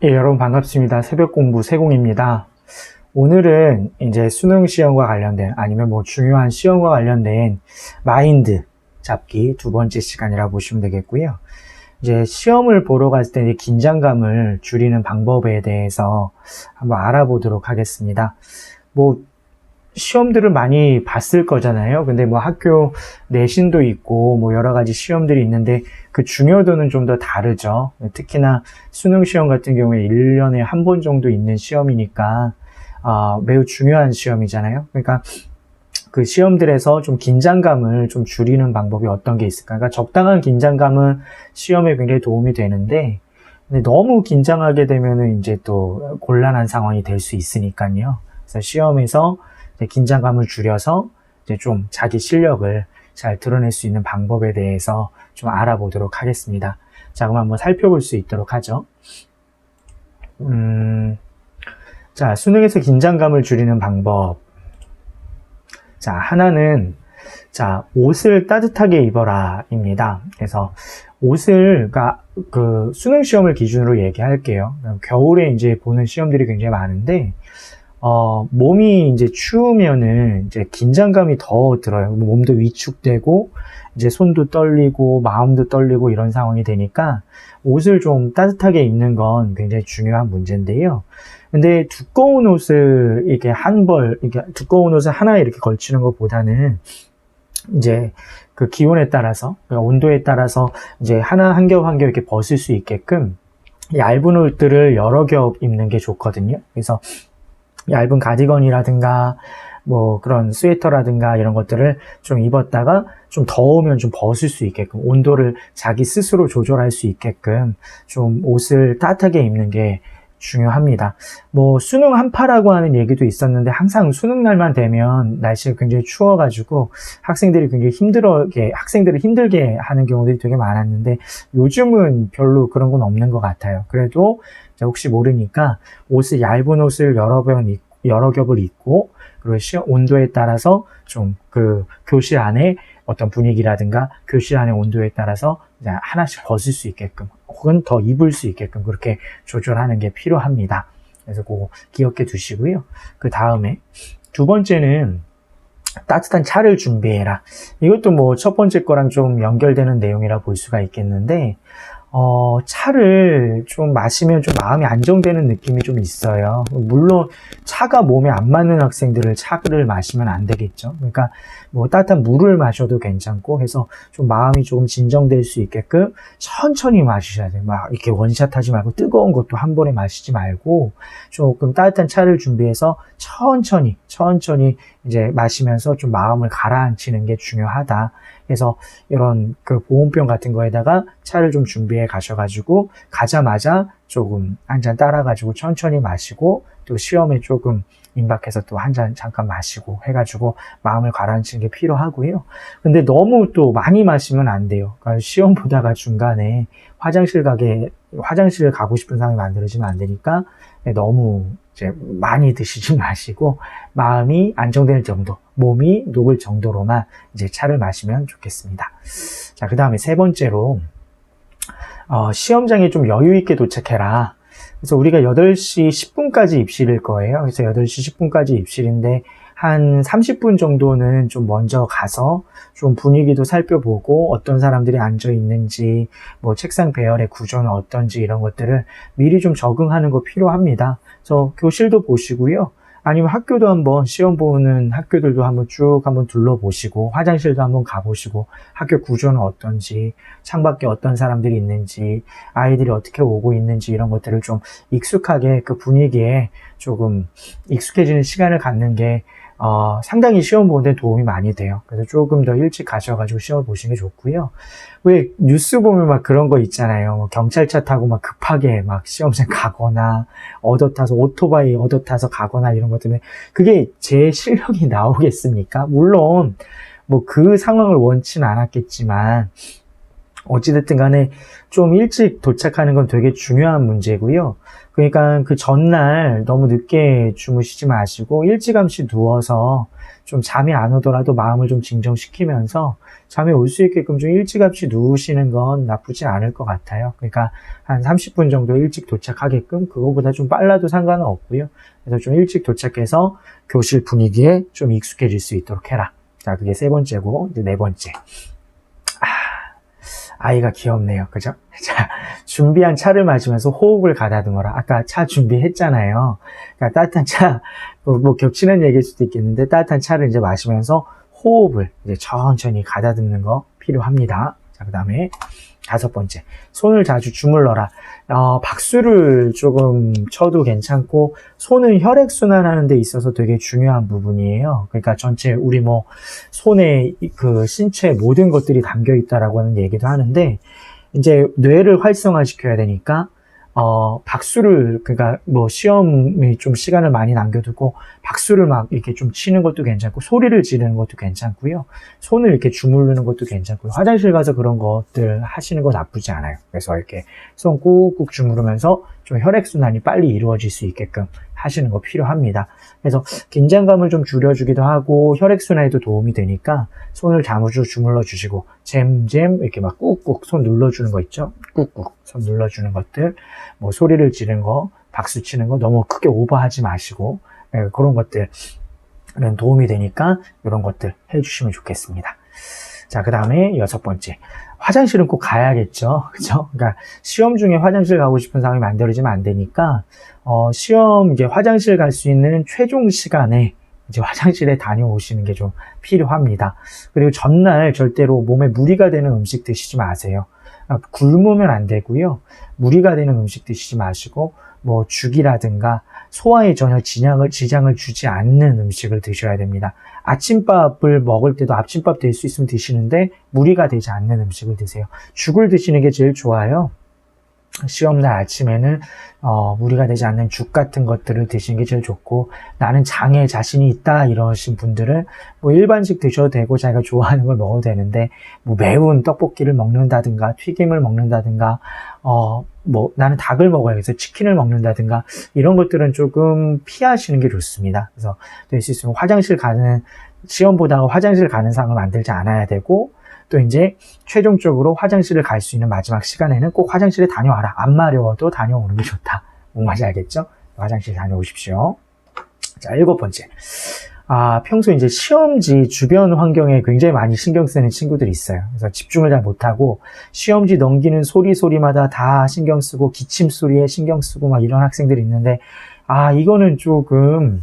예, 여러분 반갑습니다. 새벽 공부 세공입니다. 오늘은 이제 수능 시험과 관련된 아니면 뭐 중요한 시험과 관련된 마인드 잡기 두 번째 시간이라고 보시면 되겠고요. 이제 시험을 보러 갔을 때 이제 긴장감을 줄이는 방법에 대해서 한번 알아보도록 하겠습니다. 뭐 시험들을 많이 봤을 거잖아요. 근데 뭐 학교 내신도 있고 뭐 여러 가지 시험들이 있는데 그 중요도는 좀 더 다르죠. 특히나 수능 시험 같은 경우에 1년에 한 번 정도 있는 시험이니까 매우 중요한 시험이잖아요. 그러니까 그 시험들에서 좀 긴장감을 좀 줄이는 방법이 어떤 게 있을까? 그러니까 적당한 긴장감은 시험에 굉장히 도움이 되는데 근데 너무 긴장하게 되면은 이제 또 곤란한 상황이 될 수 있으니까요. 그래서 시험에서 긴장감을 줄여서 이제 좀 자기 실력을 잘 드러낼 수 있는 방법에 대해서 좀 알아보도록 하겠습니다. 자, 그럼 한번 살펴볼 수 있도록 하죠. 자, 수능에서 긴장감을 줄이는 방법. 자, 하나는, 자, 옷을 따뜻하게 입어라, 입니다. 그래서 옷을, 그 수능 시험을 기준으로 얘기할게요. 겨울에 이제 보는 시험들이 굉장히 많은데, 몸이 이제 추우면은 이제 긴장감이 더 들어요. 몸도 위축되고, 이제 손도 떨리고, 마음도 떨리고 이런 상황이 되니까 옷을 좀 따뜻하게 입는 건 굉장히 중요한 문제인데요. 근데 두꺼운 옷을 이렇게 두꺼운 옷을 하나 이렇게 걸치는 것보다는 이제 그 기온에 따라서, 온도에 따라서 이제 한 겹 한 겹 이렇게 벗을 수 있게끔 얇은 옷들을 여러 겹 입는 게 좋거든요. 그래서 얇은 가디건이라든가 뭐 그런 스웨터라든가 이런 것들을 좀 입었다가 좀 더우면 좀 벗을 수 있게끔 온도를 자기 스스로 조절할 수 있게끔 좀 옷을 따뜻하게 입는 게 중요합니다. 뭐 수능 한파라고 하는 얘기도 있었는데 항상 수능 날만 되면 날씨가 굉장히 추워가지고 학생들을 힘들게 하는 경우들이 되게 많았는데 요즘은 별로 그런 건 없는 것 같아요. 그래도 혹시 모르니까 얇은 옷을 여러 겹을 입고 그리고 온도에 따라서 좀 그 교실 안에 어떤 분위기라든가 교실 안의 온도에 따라서 하나씩 벗을 수 있게끔 혹은 더 입을 수 있게끔 그렇게 조절하는 게 필요합니다. 그래서 그거 기억해 두시고요. 그 다음에 두 번째는 따뜻한 차를 준비해라. 이것도 뭐 첫 번째 거랑 좀 연결되는 내용이라 볼 수가 있겠는데 차를 좀 마시면 좀 마음이 안정되는 느낌이 좀 있어요. 물론 차가 몸에 안 맞는 학생들을 차를 마시면 안 되겠죠. 그러니까 뭐 따뜻한 물을 마셔도 괜찮고 해서 좀 마음이 조금 진정될 수 있게끔 천천히 마시셔야 돼요. 막 이렇게 원샷 하지 말고 뜨거운 것도 한 번에 마시지 말고 조금 따뜻한 차를 준비해서 천천히 이제 마시면서 좀 마음을 가라앉히는 게 중요하다. 그래서 이런 그 보온병 같은 거에다가 차를 좀 준비해 가셔가지고 가자마자 조금 한 잔 따라가지고 천천히 마시고 또 시험에 조금 임박해서 또 한 잔 잠깐 마시고 해가지고 마음을 가라앉히는 게 필요하고요. 근데 너무 또 많이 마시면 안 돼요. 그러니까 시험 보다가 중간에 화장실을 가고 싶은 상황이 만들어지면 안 되니까 너무 이제 많이 드시지 마시고 마음이 안정될 정도, 몸이 녹을 정도로만 이제 차를 마시면 좋겠습니다. 자, 그 다음에 세 번째로 시험장에 좀 여유 있게 도착해라. 그래서 우리가 8시 10분까지 입실일 거예요. 그래서 8시 10분까지 입실인데 한 30분 정도는 좀 먼저 가서 좀 분위기도 살펴보고 어떤 사람들이 앉아 있는지 뭐 책상 배열의 구조는 어떤지 이런 것들을 미리 좀 적응하는 거 필요합니다. 그래서 교실도 보시고요. 아니면 학교도 한번 시험 보는 학교들도 한번 둘러보시고 화장실도 한번 가보시고 학교 구조는 어떤지 창밖에 어떤 사람들이 있는지 아이들이 어떻게 오고 있는지 이런 것들을 좀 익숙하게 그 분위기에 조금 익숙해지는 시간을 갖는 게 상당히 시험 보는데 도움이 많이 돼요. 그래서 조금 더 일찍 가셔가지고 시험을 보시는 게 좋고요. 왜 뉴스 보면 막 그런 거 있잖아요. 뭐 경찰차 타고 막 급하게 막 시험장 가거나 오토바이 얻어타서 가거나 이런 것 때문에 그게 제 실력이 나오겠습니까? 물론 뭐 그 상황을 원치는 않았겠지만 어찌됐든 간에 좀 일찍 도착하는 건 되게 중요한 문제고요. 그러니까 그 전날 너무 늦게 주무시지 마시고 일찌감치 누워서 좀 잠이 안 오더라도 마음을 좀 진정시키면서 잠이 올 수 있게끔 좀 일찌감치 누우시는 건 나쁘지 않을 것 같아요. 그러니까 한 30분 정도 일찍 도착하게끔, 그거보다 좀 빨라도 상관은 없고요. 그래서 좀 일찍 도착해서 교실 분위기에 좀 익숙해질 수 있도록 해라. 자, 그게 세 번째고, 이제 네 번째. 아이가 귀엽네요. 그죠? 자, 준비한 차를 마시면서 호흡을 가다듬어라. 아까 차 준비했잖아요. 그러니까 따뜻한 차, 뭐 겹치는 얘기일 수도 있겠는데, 따뜻한 차를 이제 마시면서 호흡을 이제 천천히 가다듬는 거 필요합니다. 자, 그 다음에 다섯 번째. 손을 자주 주물러라. 박수를 조금 쳐도 괜찮고, 손은 혈액순환하는 데 있어서 되게 중요한 부분이에요. 그러니까 전체 우리 뭐, 손에 그 신체 모든 것들이 담겨 있다라고 하는 얘기도 하는데, 이제 뇌를 활성화시켜야 되니까, 박수를, 그러니까 뭐 시험이 좀 시간을 많이 남겨두고 박수를 막 이렇게 좀 치는 것도 괜찮고 소리를 지르는 것도 괜찮고요. 손을 이렇게 주무르는 것도 괜찮고요. 화장실 가서 그런 것들 하시는 거 나쁘지 않아요. 그래서 이렇게 손 꾹꾹 주무르면서 좀 혈액순환이 빨리 이루어질 수 있게끔 하시는 거 필요합니다. 그래서 긴장감을 좀 줄여주기도 하고 혈액순환에도 도움이 되니까 손을 자무주 주물러 주시고 잼잼 이렇게 막 꾹꾹 손 눌러주는 거 있죠? 꾹꾹 손 눌러주는 것들, 뭐 소리를 지르는 거, 박수 치는 거 너무 크게 오버하지 마시고 그런 것들은 도움이 되니까 이런 것들 해주시면 좋겠습니다. 자, 그 다음에 여섯 번째. 화장실은 꼭 가야겠죠. 그죠? 그러니까 시험 중에 화장실 가고 싶은 상황이 만들어지면 안 되니까, 시험 이제 화장실 갈 수 있는 최종 시간에 이제 화장실에 다녀오시는 게 좀 필요합니다. 그리고 전날 절대로 몸에 무리가 되는 음식 드시지 마세요. 굶으면 안 되고요. 무리가 되는 음식 드시지 마시고, 뭐 죽이라든가 소화에 전혀 지장을 주지 않는 음식을 드셔야 됩니다. 아침밥을 먹을 때도 아침밥 될 수 있으면 드시는데 무리가 되지 않는 음식을 드세요. 죽을 드시는 게 제일 좋아요. 시험날 아침에는 무리가 되지 않는 죽 같은 것들을 드시는 게 제일 좋고, 나는 장에 자신이 있다 이러신 분들은 뭐 일반식 드셔도 되고 자기가 좋아하는 걸 먹어도 되는데, 뭐 매운 떡볶이를 먹는다든가 튀김을 먹는다든가 뭐 나는 닭을 먹어야겠어 치킨을 먹는다든가 이런 것들은 조금 피하시는 게 좋습니다. 그래서 될 수 있으면 시험 보다가 화장실 가는 상황을 만들지 않아야 되고, 또 이제 최종적으로 화장실을 갈 수 있는 마지막 시간에는 꼭 화장실에 다녀와라. 안 마려워도 다녀오는 게 좋다. 뭔 말인지 알겠죠? 화장실 다녀오십시오. 자, 일곱 번째. 평소 이제 시험지 주변 환경에 굉장히 많이 신경 쓰는 친구들이 있어요. 그래서 집중을 잘 못하고 시험지 넘기는 소리마다 다 신경 쓰고 기침 소리에 신경 쓰고 막 이런 학생들이 있는데, 이거는 조금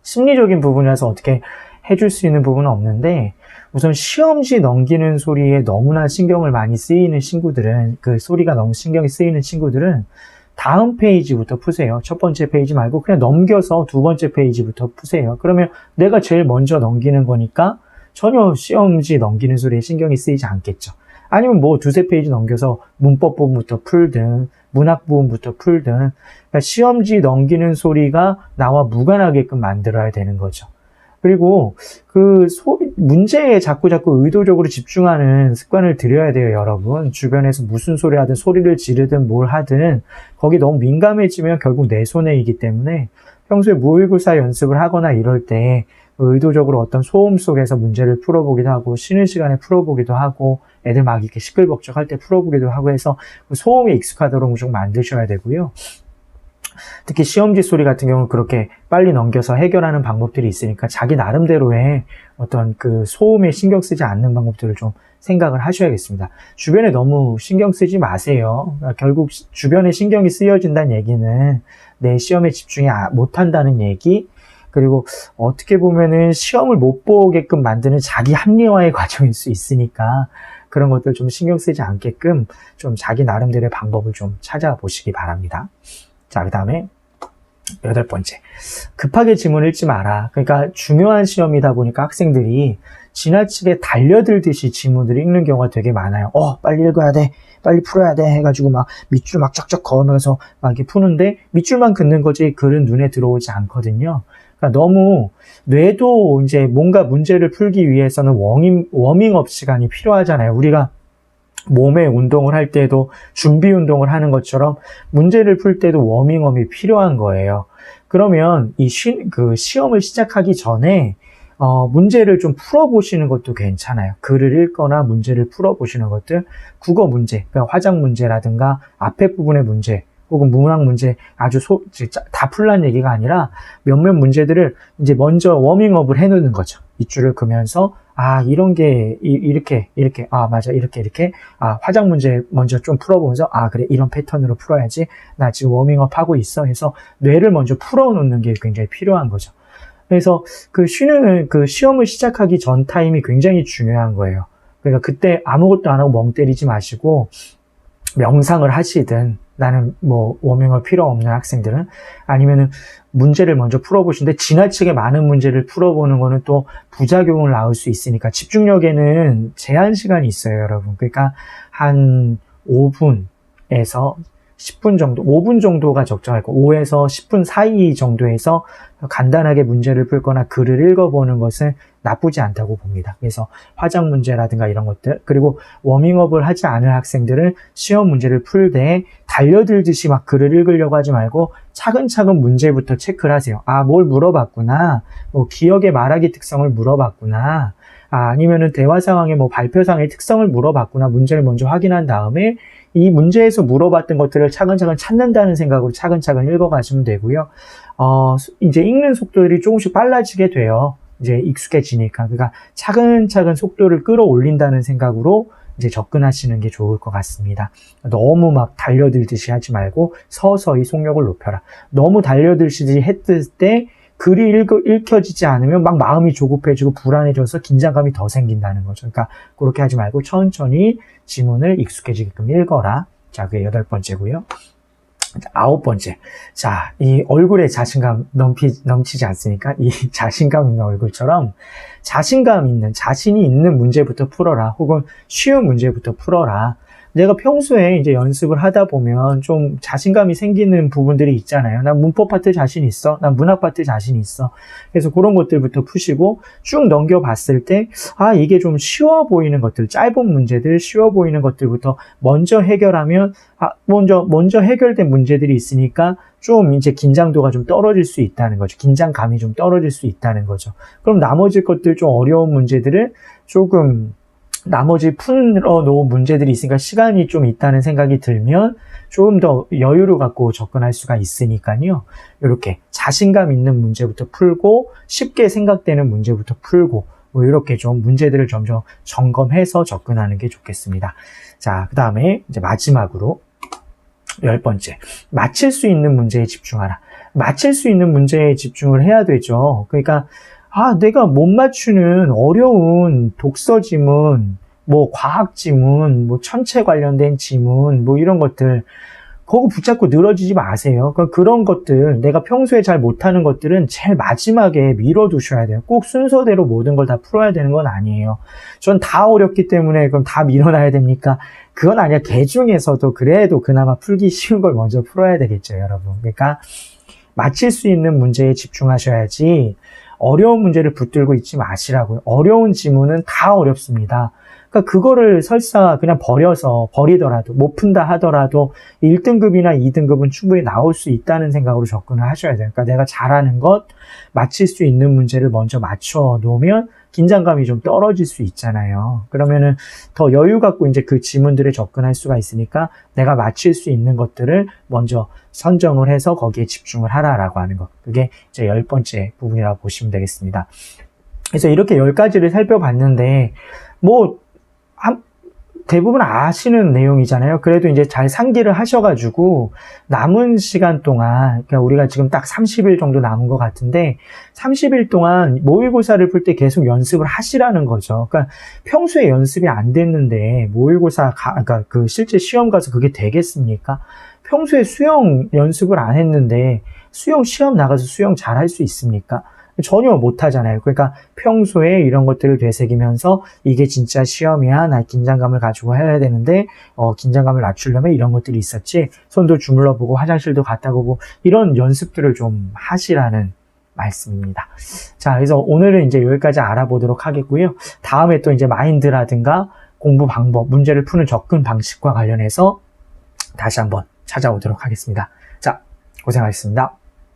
심리적인 부분이라서 어떻게 해줄 수 있는 부분은 없는데, 우선 시험지 넘기는 소리에 너무나 신경을 많이 쓰이는 친구들은, 그 소리가 너무 신경이 쓰이는 친구들은 다음 페이지부터 푸세요. 첫 번째 페이지 말고 그냥 넘겨서 두 번째 페이지부터 푸세요. 그러면 내가 제일 먼저 넘기는 거니까 전혀 시험지 넘기는 소리에 신경이 쓰이지 않겠죠. 아니면 뭐 두세 페이지 넘겨서 문법 부분부터 풀든 문학 부분부터 풀든, 그러니까 시험지 넘기는 소리가 나와 무관하게끔 만들어야 되는 거죠. 그리고 그 문제에 자꾸 의도적으로 집중하는 습관을 들여야 돼요, 여러분. 주변에서 무슨 소리 하든 소리를 지르든 뭘 하든 거기 너무 민감해지면 결국 내 손해이기 때문에 평소에 모의고사 연습을 하거나 이럴 때 의도적으로 어떤 소음 속에서 문제를 풀어보기도 하고, 쉬는 시간에 풀어보기도 하고, 애들 막 이렇게 시끌벅적할 때 풀어보기도 하고 해서 소음에 익숙하도록 좀 만드셔야 되고요. 특히 시험지 소리 같은 경우는 그렇게 빨리 넘겨서 해결하는 방법들이 있으니까 자기 나름대로의 어떤 그 소음에 신경 쓰지 않는 방법들을 좀 생각을 하셔야겠습니다. 주변에 너무 신경 쓰지 마세요. 결국 주변에 신경이 쓰여진다는 얘기는 내 시험에 집중이 못한다는 얘기, 그리고 어떻게 보면은 시험을 못 보게끔 만드는 자기 합리화의 과정일 수 있으니까 그런 것들 좀 신경 쓰지 않게끔 좀 자기 나름대로의 방법을 좀 찾아보시기 바랍니다. 자, 그 다음에 여덟 번째. 급하게 지문 읽지 마라. 그러니까 중요한 시험이다 보니까 학생들이 지나치게 달려들듯이 지문을 읽는 경우가 되게 많아요. 빨리 읽어야 돼. 빨리 풀어야 돼. 해가지고 막 밑줄 막 쫙쫙 그으면서 막 이렇게 푸는데 밑줄만 긋는 거지 글은 눈에 들어오지 않거든요. 그러니까 너무 뇌도 이제 뭔가 문제를 풀기 위해서는 워밍업 시간이 필요하잖아요. 우리가 몸의 운동을 할 때도 준비 운동을 하는 것처럼 문제를 풀 때도 워밍업이 필요한 거예요. 그러면 이 시험을 시작하기 전에 문제를 좀 풀어보시는 것도 괜찮아요. 글을 읽거나 문제를 풀어보시는 것들, 국어 문제, 그러니까 화작 문제라든가 앞에 부분의 문제, 혹은 문학 문제 아주 다 풀란 얘기가 아니라 몇몇 문제들을 이제 먼저 워밍업을 해놓는 거죠. 밑줄을 그면서 이런 게 이렇게 맞아 이렇게 화작 문제 먼저 좀 풀어보면서 그래 이런 패턴으로 풀어야지 나 지금 워밍업 하고 있어 해서 뇌를 먼저 풀어놓는 게 굉장히 필요한 거죠. 그래서 그 시험을 시작하기 전 타임이 굉장히 중요한 거예요. 그러니까 그때 아무것도 안 하고 멍 때리지 마시고 명상을 하시든, 나는 뭐 워밍업 필요 없는 학생들은 아니면은 문제를 먼저 풀어보시는데 지나치게 많은 문제를 풀어보는 거는 또 부작용을 낳을 수 있으니까 집중력에는 제한 시간이 있어요, 여러분. 그러니까 한 5분에서 10분 정도, 5분 정도가 적정할 거, 5에서 10분 사이 정도에서 간단하게 문제를 풀거나 글을 읽어보는 것은 나쁘지 않다고 봅니다. 그래서 화작 문제라든가 이런 것들, 그리고 워밍업을 하지 않은 학생들은 시험 문제를 풀 때 달려들듯이 막 글을 읽으려고 하지 말고 차근차근 문제부터 체크를 하세요. 뭘 물어봤구나, 뭐 기억의 말하기 특성을 물어봤구나, 아니면은 대화 상황의 뭐 발표상의 특성을 물어봤구나, 문제를 먼저 확인한 다음에 이 문제에서 물어봤던 것들을 차근차근 찾는다는 생각으로 차근차근 읽어가시면 되고요. 이제 읽는 속도들이 조금씩 빨라지게 돼요. 이제 익숙해지니까. 그러니까 차근차근 속도를 끌어올린다는 생각으로 이제 접근하시는 게 좋을 것 같습니다. 너무 막 달려들듯이 하지 말고 서서히 속력을 높여라. 너무 달려들듯이 했을 때 글이 읽혀지지 않으면 막 마음이 조급해지고 불안해져서 긴장감이 더 생긴다는 거죠. 그러니까 그렇게 하지 말고 천천히 지문을 익숙해지게끔 읽어라. 자, 그게 8번째고요. 9번째. 자, 이 얼굴에 자신감 넘치지 않습니까? 이 자신감 있는 얼굴처럼 자신이 있는 문제부터 풀어라. 혹은 쉬운 문제부터 풀어라. 내가 평소에 이제 연습을 하다 보면 좀 자신감이 생기는 부분들이 있잖아요. 난 문법 파트 자신 있어. 난 문학 파트 자신 있어. 그래서 그런 것들부터 푸시고 쭉 넘겨봤을 때, 이게 좀 쉬워 보이는 것들, 짧은 문제들, 쉬워 보이는 것들부터 먼저 해결하면, 먼저 해결된 문제들이 있으니까 좀 이제 긴장도가 좀 떨어질 수 있다는 거죠. 긴장감이 좀 떨어질 수 있다는 거죠. 그럼 나머지 것들 좀 어려운 문제들을 조금 나머지 풀어 놓은 문제들이 있으니까 시간이 좀 있다는 생각이 들면 조금 더 여유를 갖고 접근할 수가 있으니까요. 이렇게 자신감 있는 문제부터 풀고 쉽게 생각되는 문제부터 풀고 뭐 이렇게 좀 문제들을 점점 점검해서 접근하는 게 좋겠습니다. 자, 그 다음에 이제 마지막으로 10번째. 맞힐 수 있는 문제에 집중하라. 맞힐 수 있는 문제에 집중을 해야 되죠. 그러니까 내가 못 맞추는 어려운 독서 지문, 뭐 과학 지문, 뭐 천체 관련된 지문, 뭐 이런 것들, 그거 붙잡고 늘어지지 마세요. 그런 것들, 내가 평소에 잘 못하는 것들은 제일 마지막에 미뤄두셔야 돼요. 꼭 순서대로 모든 걸 다 풀어야 되는 건 아니에요. 전 다 어렵기 때문에 그럼 다 밀어놔야 됩니까? 그건 아니야. 개 중에서도 그래도 그나마 풀기 쉬운 걸 먼저 풀어야 되겠죠, 여러분. 그러니까 맞힐 수 있는 문제에 집중하셔야지 어려운 문제를 붙들고 있지 마시라고요. 어려운 지문은 다 어렵습니다. 그러니까 그거를 설사 그냥 버리더라도, 못 푼다 하더라도 1등급이나 2등급은 충분히 나올 수 있다는 생각으로 접근을 하셔야 돼요. 그러니까 내가 잘하는 것, 맞힐 수 있는 문제를 먼저 맞춰 놓으면 긴장감이 좀 떨어질 수 있잖아요. 그러면은 더 여유 갖고 이제 그 지문들에 접근할 수가 있으니까 내가 맞힐 수 있는 것들을 먼저 선정을 해서 거기에 집중을 하라라고 하는 것. 그게 이제 10번째 부분이라고 보시면 되겠습니다. 그래서 이렇게 10가지를 살펴봤는데, 대부분 아시는 내용이잖아요. 그래도 이제 잘 상기를 하셔가지고 남은 시간 동안, 그러니까 우리가 지금 딱 30일 정도 남은 것 같은데 30일 동안 모의고사를 풀 때 계속 연습을 하시라는 거죠. 그러니까 평소에 연습이 안 됐는데 그러니까 그 실제 시험 가서 그게 되겠습니까? 평소에 수영 연습을 안 했는데 수영 시험 나가서 수영 잘 할 수 있습니까? 전혀 못하잖아요. 그러니까 평소에 이런 것들을 되새기면서 이게 진짜 시험이야, 나 긴장감을 가지고 해야 되는데 긴장감을 낮추려면 이런 것들이 있었지, 손도 주물러 보고 화장실도 갔다 오고 이런 연습들을 좀 하시라는 말씀입니다. 자, 그래서 오늘은 이제 여기까지 알아보도록 하겠고요. 다음에 또 이제 마인드라든가 공부 방법, 문제를 푸는 접근 방식과 관련해서 다시 한번 찾아오도록 하겠습니다. 자, 고생하셨습니다.